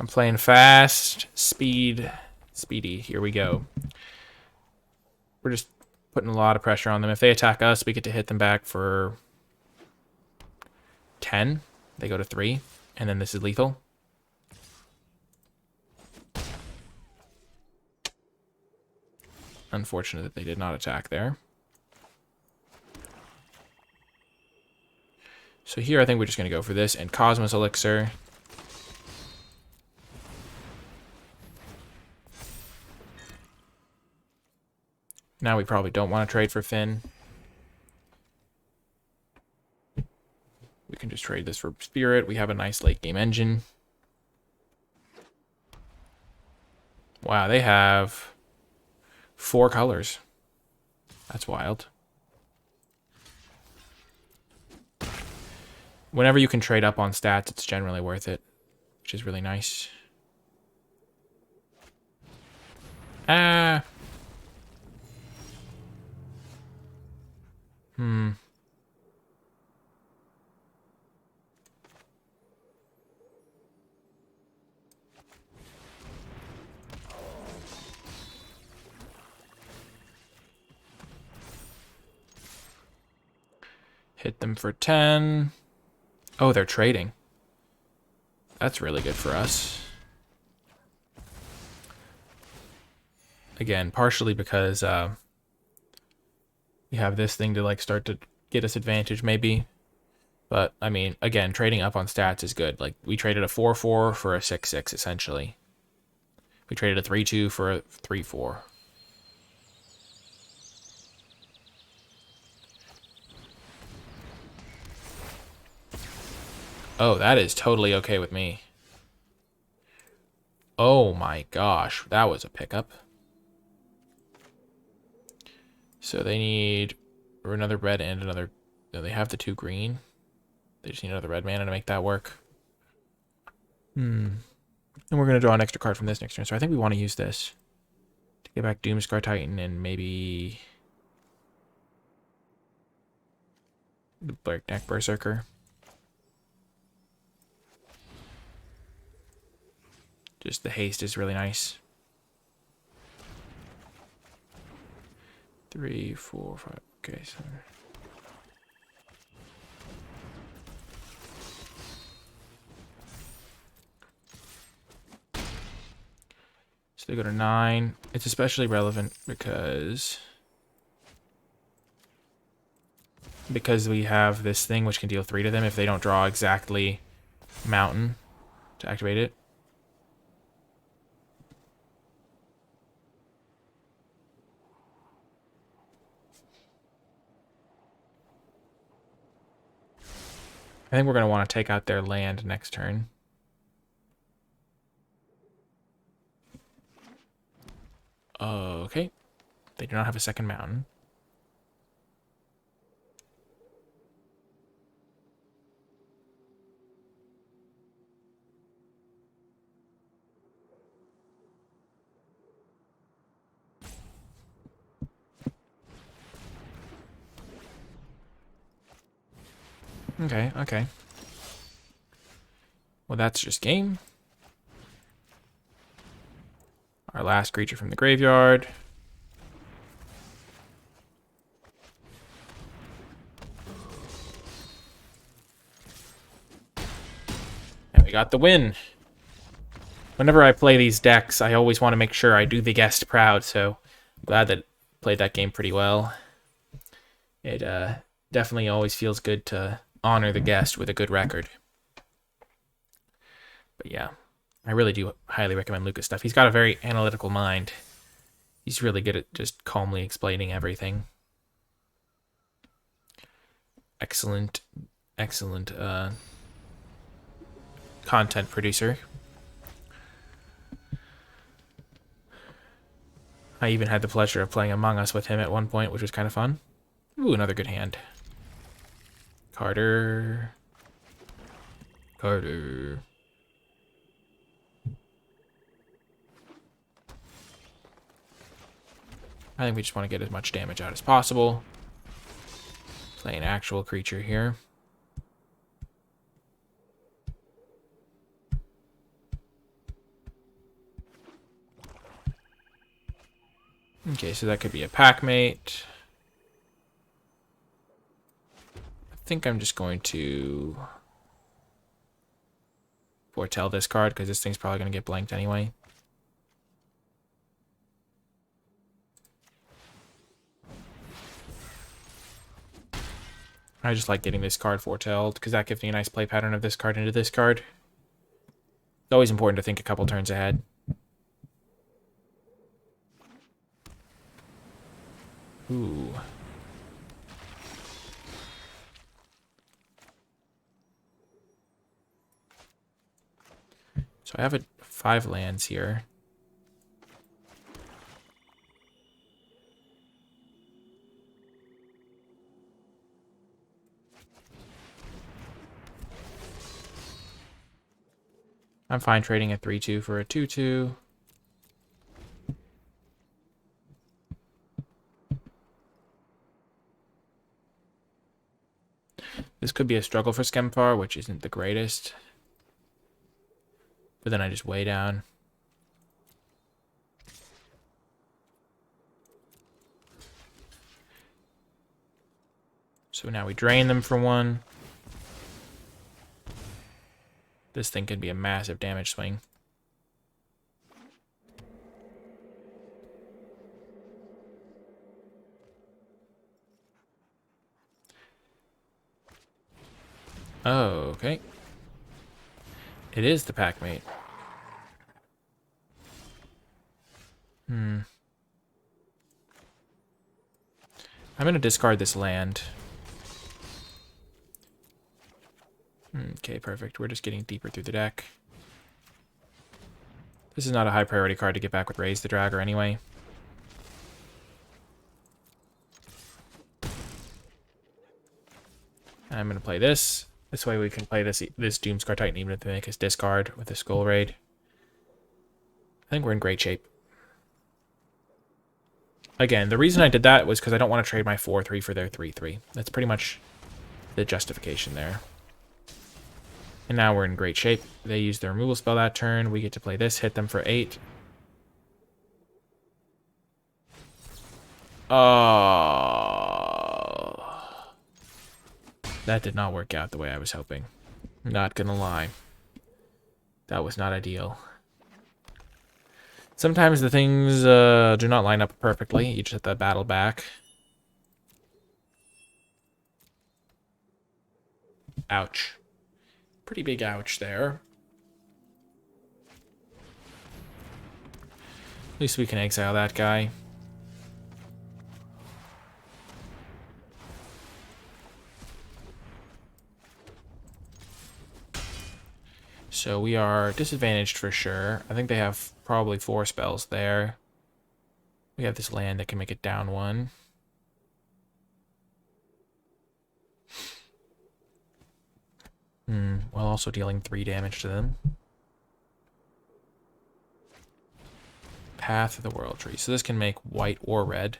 I'm playing fast, speedy. Here we go. We're just putting a lot of pressure on them. If they attack us, we get to hit them back for 10. They go to 3, and then this is lethal. Unfortunate that they did not attack there. So here I think we're just going to go for this and Cosmos Elixir. Now we probably don't want to trade for Finn. We can just trade this for Spirit. We have a nice late game engine. Wow, they have 4 colors. That's wild. Whenever you can trade up on stats, it's generally worth it, which is really nice. Hit them for 10. Oh, they're trading. That's really good for us. Again, partially because we have this thing to like start to get us advantage maybe. But I mean, again, trading up on stats is good. Like we traded a 4/4 for a 6/6 essentially. We traded a 3/2 for a 3/4. Oh, that is totally okay with me. Oh my gosh, that was a pickup. So they need another red and another... No, they have the 2 green. They just need another red mana to make that work. And we're going to draw an extra card from this next turn. So I think we want to use this to get back Doomscar Titan and maybe the Blackneck Berserker. Just the haste is really nice. 3, 4, 5. Okay, so... So they go to 9. It's especially relevant because we have this thing which can deal 3 to them if they don't draw exactly Mountain to activate it. I think we're going to want to take out their land next turn. Okay. They do not have a second mountain. Okay, okay. Well, that's just game. Our last creature from the graveyard. And we got the win. Whenever I play these decks, I always want to make sure I do the guest proud, so glad that played that game pretty well. It definitely always feels good to honor the guest with a good record. But yeah, I really do highly recommend Lucas' stuff. He's got a very analytical mind. He's really good at just calmly explaining everything. Excellent, excellent content producer. I even had the pleasure of playing Among Us with him at one point, which was kind of fun. Ooh, another good hand. Carter. Carter. I think we just want to get as much damage out as possible. Play an actual creature here. Okay, so that could be a packmate. I think I'm just going to foretell this card because this thing's probably going to get blanked anyway. I just like getting this card foretelled because that gives me a nice play pattern of this card into this card. It's always important to think a couple turns ahead. Ooh. So I have 5 lands here. I'm fine trading a 3/2 for a 2/2. This could be a struggle for Skemfar, which isn't the greatest. But then I just weigh down. So now we drain them for 1. This thing could be a massive damage swing. Oh, okay. It is the packmate. I'm going to discard this land. Okay, perfect. We're just getting deeper through the deck. This is not a high priority card to get back with Raise the Dragger anyway. I'm going to play this. This way we can play this Doomscar Titan even if they make us discard with a Skull Raid. I think we're in great shape. Again, the reason I did that was because I don't want to trade my 4/3 for their 3/3. That's pretty much the justification there. And now we're in great shape. They use their removal spell that turn. We get to play this, hit them for 8. Oh. That did not work out the way I was hoping. Not gonna lie. That was not ideal. Sometimes the things do not line up perfectly. You just have to battle back. Ouch. Pretty big ouch there. At least we can exile that guy. So we are disadvantaged for sure. I think they have probably 4 spells there. We have this land that can make it down 1. While also dealing 3 damage to them. Path of the World Tree. So this can make white or red.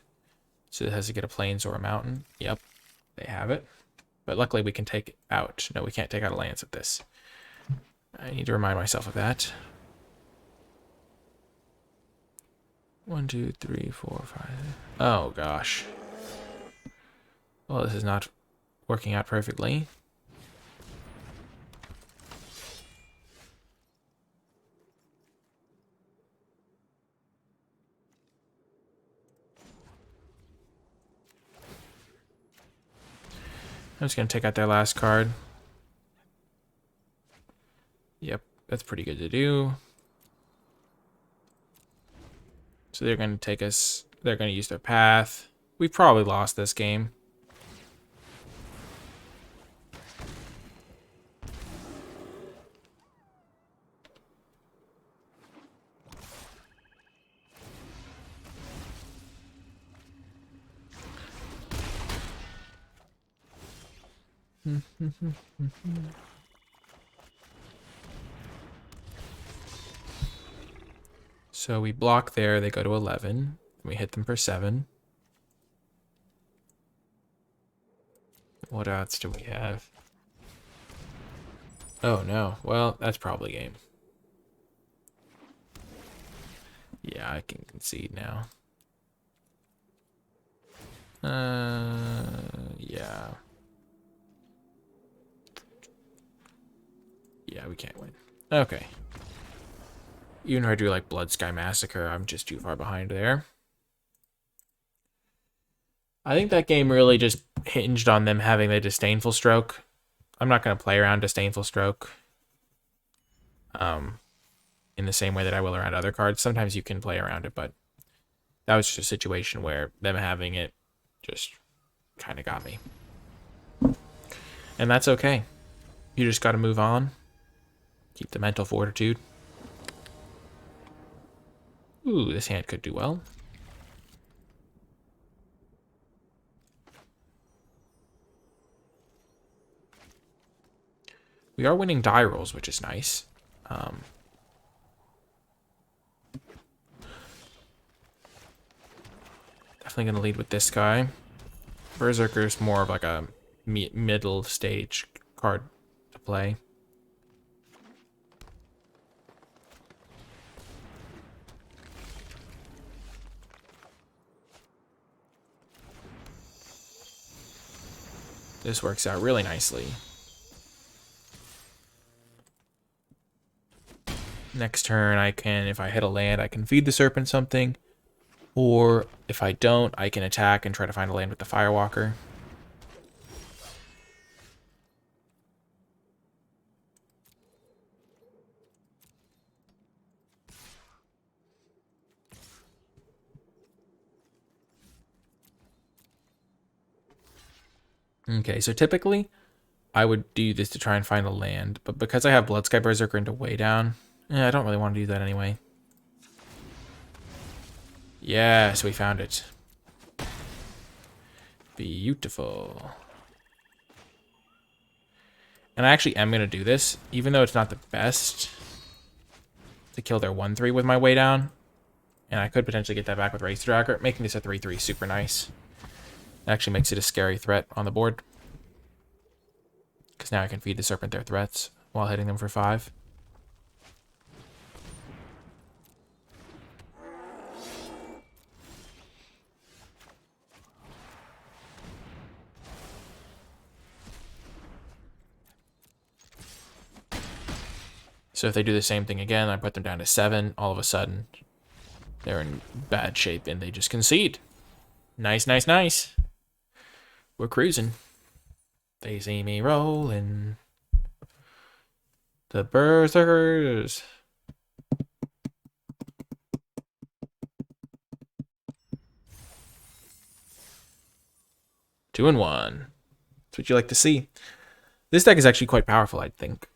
So it has to get a plains or a mountain. Yep, they have it. But luckily we can take it out. No, we can't take out a lands with this. I need to remind myself of that. 1, 2, 3, 4, 5. Oh gosh. Well, this is not working out perfectly. I'm just going to take out their last card. Yep, that's pretty good to do. So they're going to take us... They're going to use their path. We probably lost this game. So we block there, they go to 11. We hit them for 7. What odds do we have? Oh no, well, that's probably game. Yeah, I can concede now. Yeah. Yeah, we can't win. Okay. Even if I do like Blood Sky Massacre, I'm just too far behind there. I think that game really just hinged on them having the Disdainful Stroke. I'm not going to play around Disdainful Stroke in the same way that I will around other cards. Sometimes you can play around it, but that was just a situation where them having it just kind of got me. And that's okay. You just got to move on. Keep the mental fortitude. Ooh, this hand could do well. We are winning die rolls, which is nice. Definitely going to lead with this guy. Berserker's more of like a middle stage card to play. This works out really nicely. Next turn, I can, if I hit a land, I can feed the serpent something. Or if I don't, I can attack and try to find a land with the Firewalker. Okay, so typically I would do this to try and find a land, but because I have Bloodsky Berserker into way down, I don't really want to do that anyway. Yes, we found it. Beautiful. And I actually am going to do this, even though it's not the best, to kill their 1-3 with my way down. And I could potentially get that back with Race Dragger, making this a 3-3 super nice. It actually makes it a scary threat on the board. Because now I can feed the Serpent their threats while hitting them for 5. So if they do the same thing again, I put them down to 7, all of a sudden they're in bad shape and they just concede. Nice, nice, nice. We're cruising. They see me rolling. The Berserkers. Two and one. That's what you like to see. This deck is actually quite powerful, I think.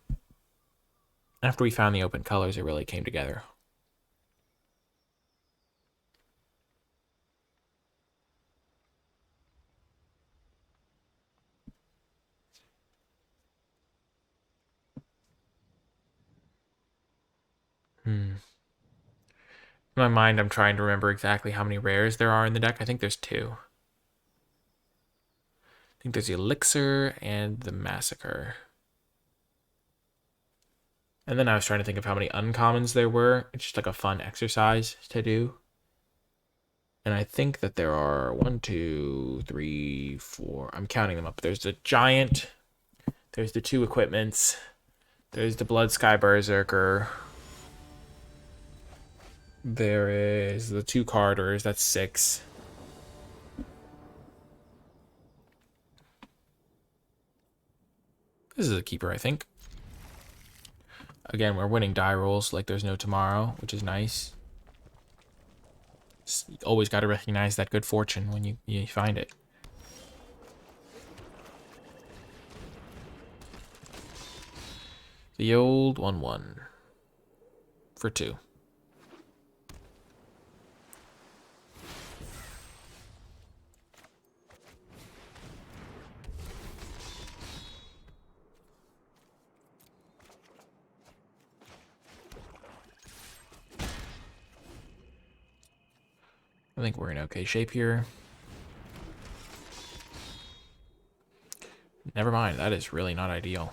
After we found the open colors, it really came together. In my mind, I'm trying to remember exactly how many rares there are in the deck. I think there's 2. I think there's the Elixir and the Massacre. And then I was trying to think of how many uncommons there were. It's just like a fun exercise to do. And I think that there are 1, 2, 3, 4. I'm counting them up. There's the Giant. There's the 2 equipments. There's the Blood Sky Berserker. There is the 2 Carters. That's 6. This is a keeper, I think. Again, we're winning die rolls like there's no tomorrow, which is nice. You always got to recognize that good fortune when you find it. The old 1/1 for 2. I think we're in okay shape here. Never mind, that is really not ideal.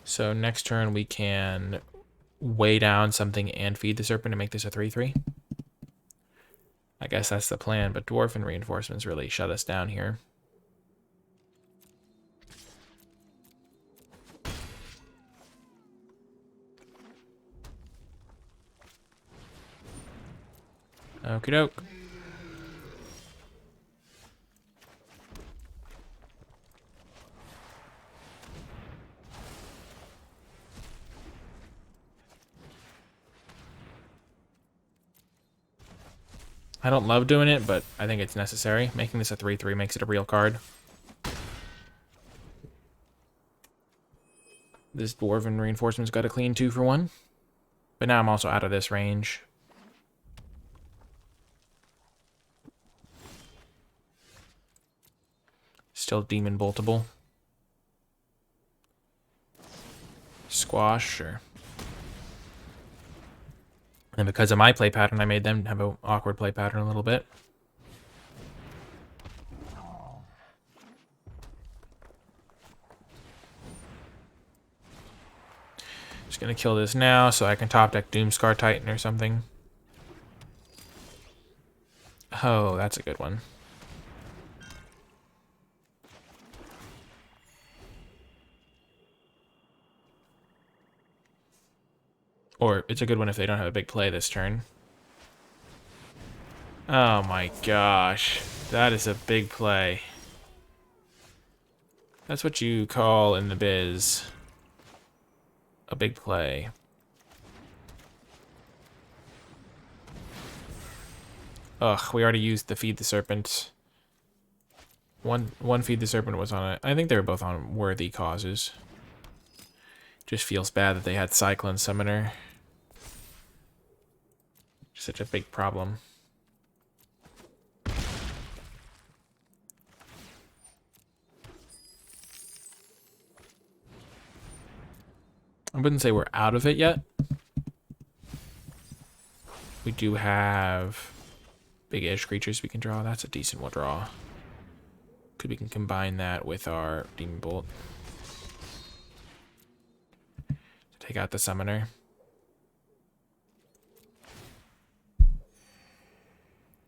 So next turn we can weigh down something and feed the serpent to make this a 3/3. I guess that's the plan, but dwarf and reinforcements really shut us down here. Okie doke. I don't love doing it, but I think it's necessary. Making this a 3/3 makes it a real card. This dwarven reinforcement's got a clean 2 for 1. But now I'm also out of this range. Still demon boltable. Squash, sure. And because of my play pattern, I made them have an awkward play pattern a little bit. Just gonna kill this now so I can top deck Doomscar Titan or something. Oh, that's a good one. Or it's a good one if they don't have a big play this turn. Oh my gosh. That is a big play. That's what you call in the biz a big play. Ugh, we already used the Feed the Serpent. One Feed the Serpent was on it. I think they were both on worthy causes. Just feels bad that they had Cyclone Summoner. Such a big problem. I wouldn't say we're out of it yet. We do have big edge creatures we can draw. That's a decent one draw. Could we can combine that with our Demon Bolt to take out the Summoner.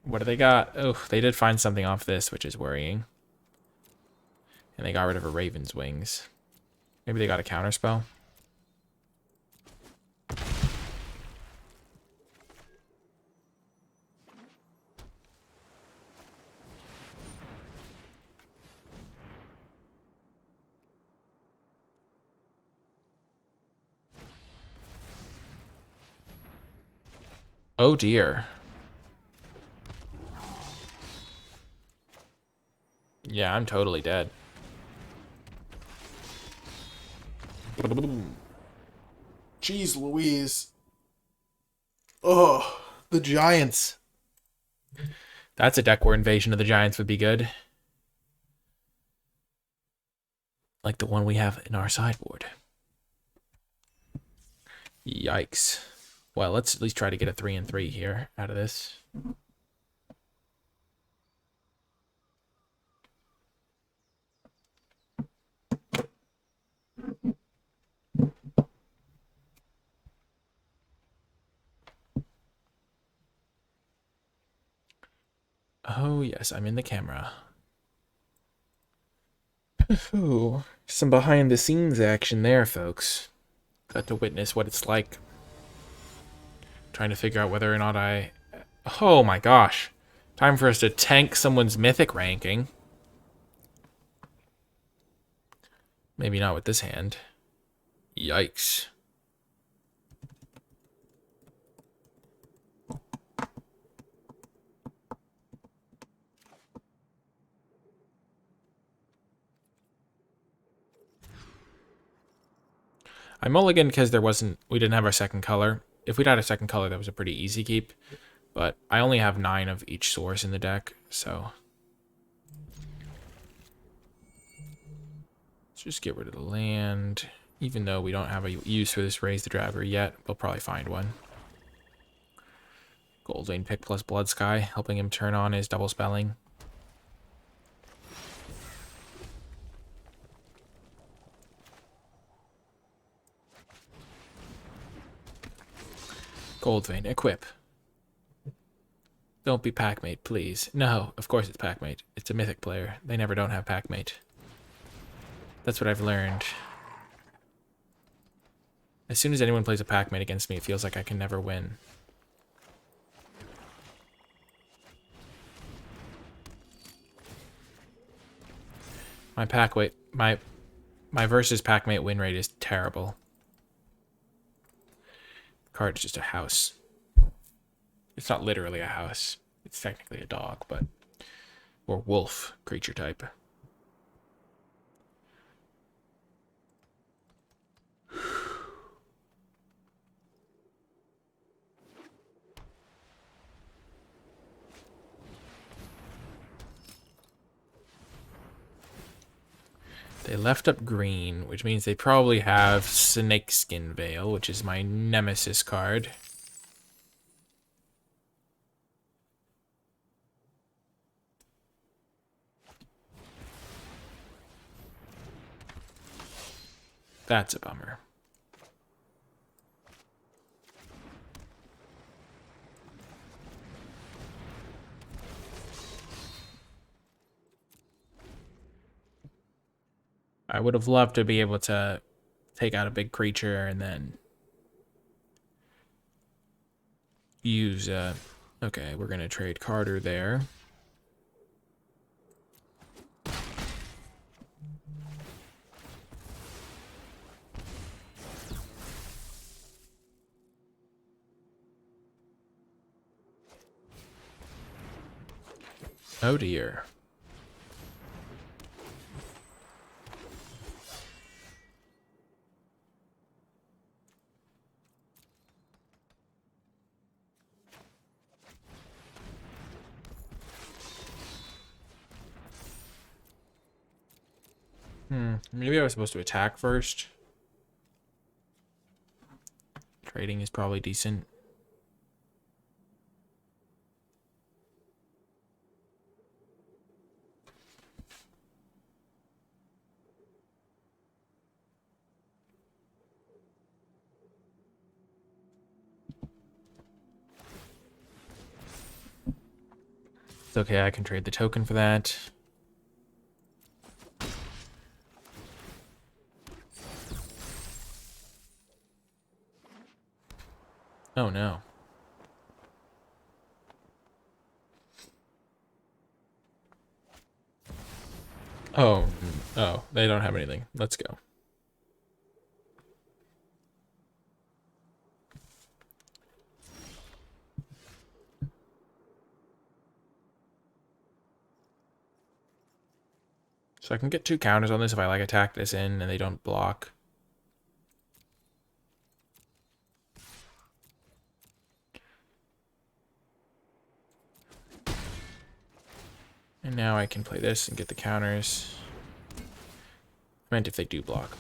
What do they got? Oh, they did find something off this, which is worrying. And they got rid of a Raven's Wings. Maybe they got a counterspell. Oh dear. Yeah, I'm totally dead. Jeez Louise. Oh, the Giants. That's a deck where Invasion of the Giants would be good. Like the one we have in our sideboard. Yikes. Well, let's at least try to get a 3-3 here out of this. Oh, yes, I'm in the camera. Ooh, some behind the scenes action there, folks. Got to witness what it's like. Trying to figure out whether or not I... Oh my gosh. Time for us to tank someone's mythic ranking. Maybe not with this hand. Yikes. I mulliganed because we didn't have our second color. If we'd had a second color, that was a pretty easy keep. But I only have 9 of each source in the deck, so... Let's just get rid of the land. Even though we don't have a use for this Raise the Driver yet, we'll probably find one. Goldvein pick plus Blood Sky, helping him turn on his double spelling. Goldvein, equip. Don't be Packmate, please. No, of course it's Packmate. It's a mythic player. They never don't have Packmate. That's what I've learned. As soon as anyone plays a Packmate against me, it feels like I can never win. My versus Packmate win rate is terrible. Card's just a house. It's not literally a house. It's technically a dog, but... Or wolf creature type. They left up green, which means they probably have Snakeskin Veil, which is my nemesis card. That's a bummer. I would have loved to be able to take out a big creature and then use... okay, we're going to trade Carter there. Oh dear. Maybe I was supposed to attack first. Trading is probably decent. It's okay, I can trade the token for that. Oh no. Oh, oh, they don't have anything. Let's go. So I can get 2 counters on this if I like attack this in and they don't block. And now I can play this and get the counters. I meant if they do block.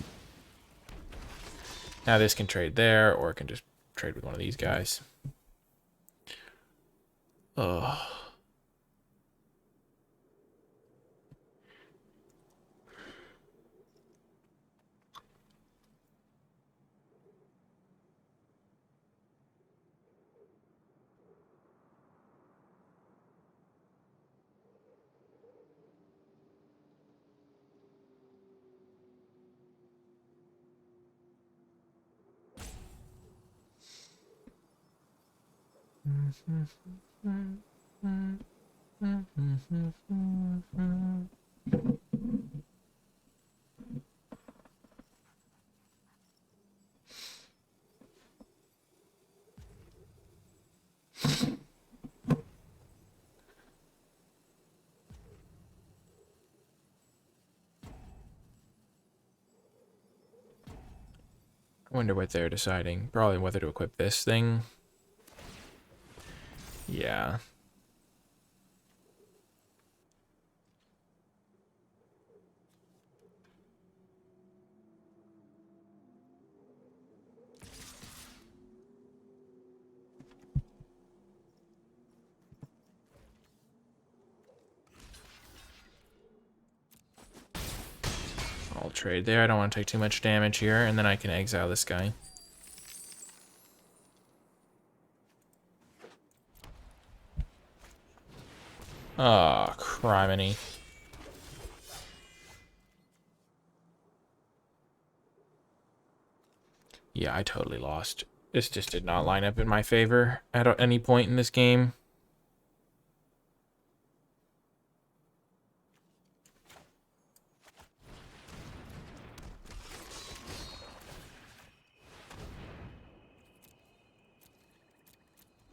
Now this can trade there, or it can just trade with one of these guys. Ugh. I wonder what they're deciding. Probably whether to equip this thing. Yeah. I'll trade there. I don't want to take too much damage here, and then I can exile this guy. Oh, criminy. Yeah, I totally lost. This just did not line up in my favor at any point in this game.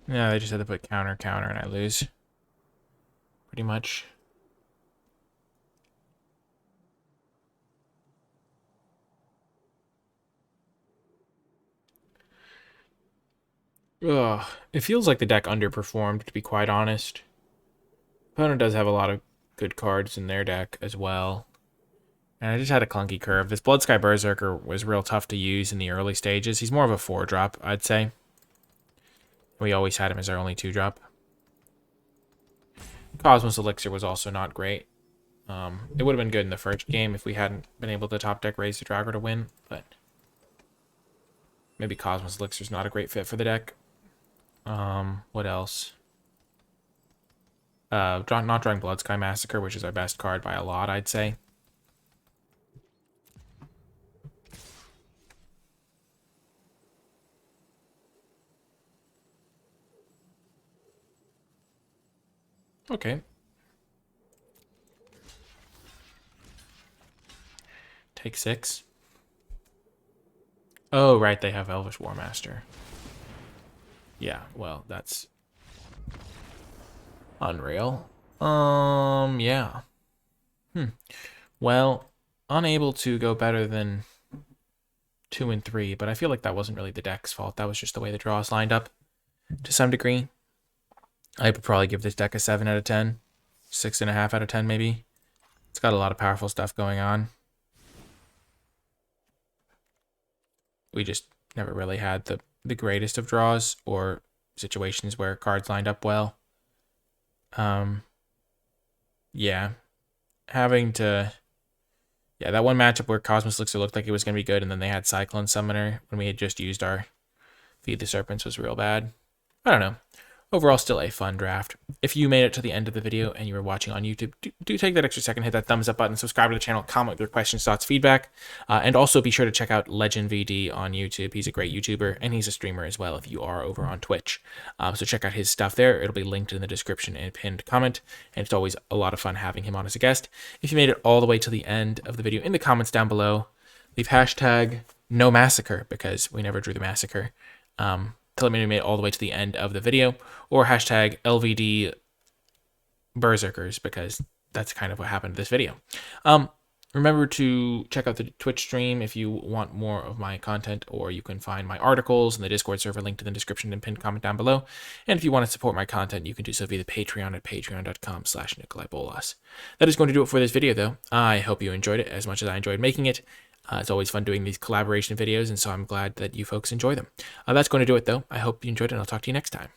Yeah, they just had to put counter, counter, and I lose. Pretty much. Ugh. It feels like the deck underperformed, to be quite honest. Opponent does have a lot of good cards in their deck as well. And I just had a clunky curve. This Bloodsky Berserker was real tough to use in the early stages. He's more of a 4-drop, I'd say. We always had him as our only 2-drop. Cosmos Elixir was also not great. It would have been good in the first game if we hadn't been able to top deck Raise the Draugr to win, but maybe Cosmos Elixir's not a great fit for the deck. What else? Not drawing Bloodsky Massacre, which is our best card by a lot, I'd say. Okay. Take 6. Oh, right, they have Elvish War Master. Yeah, well, that's unreal. Yeah. Well, unable to go better than 2 and 3, but I feel like that wasn't really the deck's fault. That was just the way the draws lined up to some degree. I would probably give this deck a 7 out of 10. 6.5 out of 10, maybe. It's got a lot of powerful stuff going on. We just never really had the greatest of draws or situations where cards lined up well. Yeah. Having to... Yeah, that one matchup where Cosmos Elixir looked like it was going to be good, and then they had Cyclone Summoner when we had just used our Feed the Serpents was real bad. I don't know. Overall, still a fun draft. If you made it to the end of the video and you were watching on YouTube, do take that extra second, hit that thumbs up button, subscribe to the channel, comment with your questions, thoughts, feedback, and also be sure to check out Legenvd on YouTube. He's a great YouTuber, and he's a streamer as well if you are over on Twitch. So check out his stuff there. It'll be linked in the description and pinned comment, and it's always a lot of fun having him on as a guest. If you made it all the way to the end of the video, in the comments down below, leave hashtag no massacre, because we never drew the massacre. Tell me you made it all the way to the end of the video, or hashtag LVD Berserkers, because that's kind of what happened to this video. Remember to check out the Twitch stream if you want more of my content, or you can find my articles in the Discord server linked in the description and pinned comment down below. And if you want to support my content, you can do so via the Patreon at patreon.com/NicolaiBolas. That is going to do it for this video, though. I hope you enjoyed it as much as I enjoyed making it. It's always fun doing these collaboration videos, and so I'm glad that you folks enjoy them. That's going to do it, though. I hope you enjoyed it, and I'll talk to you next time.